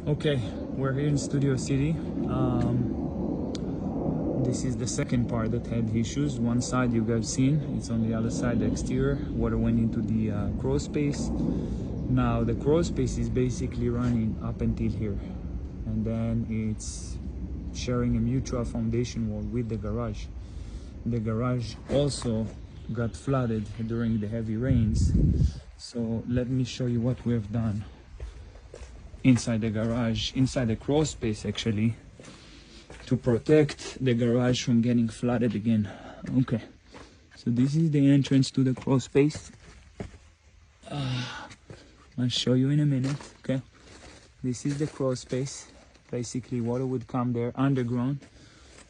Okay, we're here in Studio City. This is the second part that had issues. One side you guys seen, it's on the other side, the exterior. Water went into the crawl space. Now the crawl space is basically running up until here, and then it's sharing a mutual foundation wall with the garage. The garage also got flooded during the heavy rains. So let me show you what we have done inside the garage, inside the crawl space actually, to protect the garage from getting flooded again. Okay, so this is the entrance to the crawl space. I'll show you in a minute. Okay, this is the crawl space. Basically water would come there underground,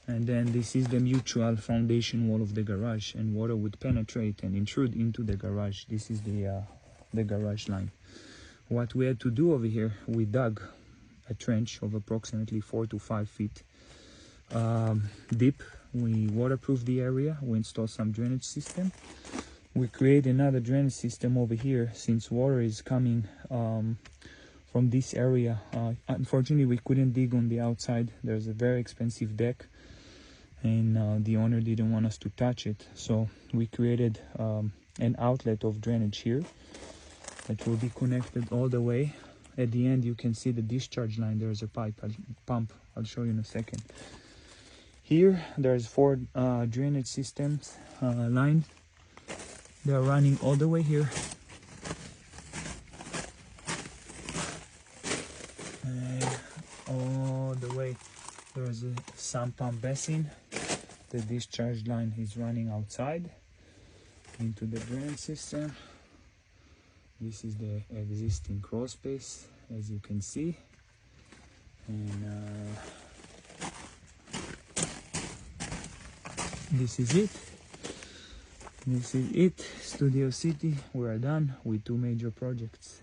and then this is the mutual foundation wall of the garage, and water would penetrate and intrude into the garage. This is the garage line. What we had to do over here, we dug a trench of approximately 4 to 5 feet deep. We waterproofed the area. We installed some drainage system. We create another drainage system over here, since water is coming from this area. Unfortunately, we couldn't dig on the outside. There's a very expensive deck, and the owner didn't want us to touch it. So we created an outlet of drainage here that will be connected all the way. At the end, you can see the discharge line. There's a pump. I'll show you in a second. Here, there's 4 drainage systems line. They're running all the way here. And all the way, there's a sump pump basin. The discharge line is running outside into the drainage system. This is the existing crawl space, as you can see, and this is it. This is it. Studio City. We are done with 2 major projects.